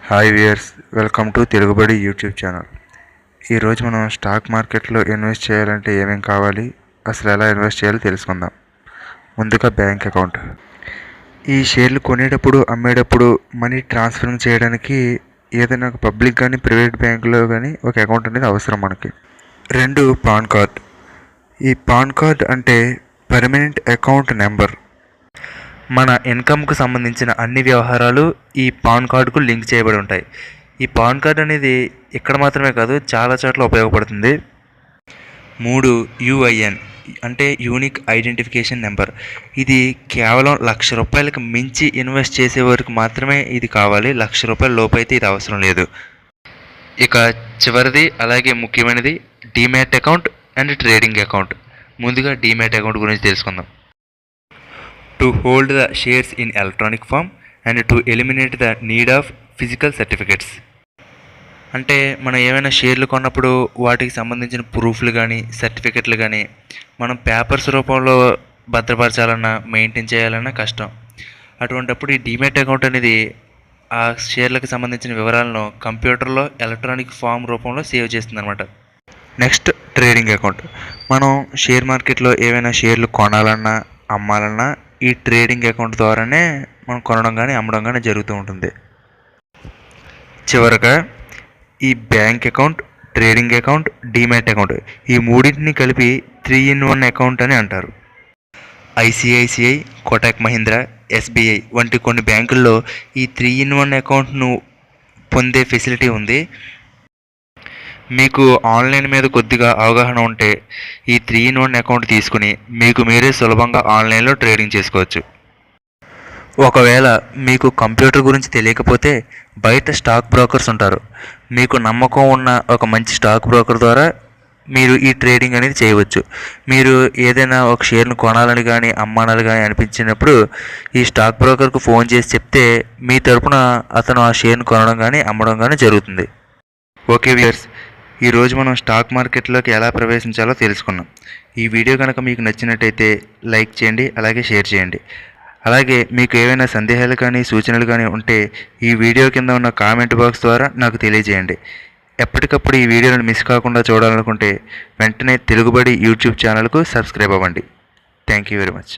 Hi viewers, welcome to Telugubadi YouTube channel. ఈరోజు మనం stock మార్కెట్లో ఇన్వెస్ట్ చేయాలంటే ఏమేం కావాలి, అసలు ఎలా ఇన్వెస్ట్ చేయాలో తెలుసుకుందాం. ముందుగా బ్యాంక్ అకౌంట్. ఈ షేర్లు కొనేటప్పుడు అమ్మేటప్పుడు మనీ ట్రాన్స్ఫర్ చేయడానికి ఏదైనా ఒక పబ్లిక్ కానీ ప్రైవేట్ బ్యాంకులో కానీ ఒక అకౌంట్ అనేది అవసరం మనకి. 2, పాన్ కార్డ్. ఈ పాన్ కార్డ్ అంటే పర్మనెంట్ అకౌంట్ నెంబర్. మన ఇన్కమ్కు సంబంధించిన అన్ని వ్యవహారాలు ఈ పాన్ కార్డుకు లింక్ చేయబడి ఉంటాయి. ఈ పాన్ కార్డ్ అనేది ఇక్కడ మాత్రమే కాదు, చాలా చోట్ల ఉపయోగపడుతుంది. 3, యుఐఎన్ అంటే యూనిక్ ఐడెంటిఫికేషన్ నెంబర్. ఇది కేవలం ₹1,00,000 మించి ఇన్వెస్ట్ చేసే వరకు మాత్రమే ఇది కావాలి. ₹1,00,000 లోపు అయితే ఇది అవసరం లేదు. ఇక చివరిది అలాగే ముఖ్యమైనది demat account and trading account. ముందుగా డీమ్యాట్ అకౌంట్ గురించి తెలుసుకుందాం. To hold the shares in electronic form and to eliminate the need of physical certificates. అంటే మనం ఏమైనా షేర్లు కొన్నప్పుడు వాటికి సంబంధించిన ప్రూఫ్లు కానీ సర్టిఫికెట్లు కానీ మనం పేపర్స్ రూపంలో భద్రపరచాలన్నా మెయింటైన్ చేయాలన్నా కష్టం. అటువంటప్పుడు ఈ డీమ్యాట్ అకౌంట్ అనేది ఆ షేర్లకు సంబంధించిన వివరాలను కంప్యూటర్లో ఎలక్ట్రానిక్ ఫామ్ రూపంలో సేవ్ చేస్తుంది అనమాట. Next trading account. మనం షేర్ మార్కెట్లో ఏవైనా షేర్లు కొనాలన్నా అమ్మాలన్నా ఈ ట్రేడింగ్ అకౌంట్ ద్వారానే మనం కొనడం కానీ అమ్మడం కానీ జరుగుతూ ఉంటుంది. చివరగా ఈ bank account, trading account, demat account ఈ మూడింటిని కలిపి 3-in-1 అకౌంట్ అని అంటారు. ఐసిఐసిఐ, కోటక్ మహీంద్రా, ఎస్బీఐ వంటి కొన్ని బ్యాంకుల్లో ఈ 3-in-1 అకౌంట్ను పొందే ఫెసిలిటీ ఉంది. మీకు ఆన్లైన్ మీద కొద్దిగా అవగాహన ఉంటే ఈ 3-in-1 అకౌంట్ తీసుకుని మీకు మీరే సులభంగా ఆన్లైన్లో ట్రేడింగ్ చేసుకోవచ్చు. ఒకవేళ మీకు కంప్యూటర్ గురించి తెలియకపోతే బయట స్టాక్ బ్రోకర్స్ ఉంటారు. మీకు నమ్మకం ఉన్న ఒక మంచి స్టాక్ బ్రోకర్ ద్వారా మీరు ఈ ట్రేడింగ్ అనేది చేయవచ్చు. మీరు ఏదైనా ఒక షేర్ను కొనాలని కానీ అమ్మాలని కానీ అనిపించినప్పుడు ఈ స్టాక్ బ్రోకర్కు ఫోన్ చేసి చెప్తే మీ తరపున అతను ఆ షేర్ను కొనడం కానీ అమ్మడం కానీ జరుగుతుంది. ఓకే వ్యూయర్స్, ఈరోజు మనం స్టాక్ మార్కెట్లోకి ఎలా ప్రవేశించాలో తెలుసుకున్నాం. ఈ వీడియో కనుక మీకు నచ్చినట్టయితే లైక్ చేయండి, అలాగే షేర్ చేయండి. అలాగే మీకు ఏవైనా సందేహాలు కానీ సూచనలు కానీ ఉంటే ఈ వీడియో కింద ఉన్న కామెంట్ బాక్స్ ద్వారా నాకు తెలియజేయండి. ఎప్పటికప్పుడు ఈ వీడియోలను మిస్ కాకుండా చూడాలనుకుంటే వెంటనే తెలుగుబడి యూట్యూబ్ ఛానల్కు సబ్స్క్రైబ్ అవ్వండి. Thank you very much.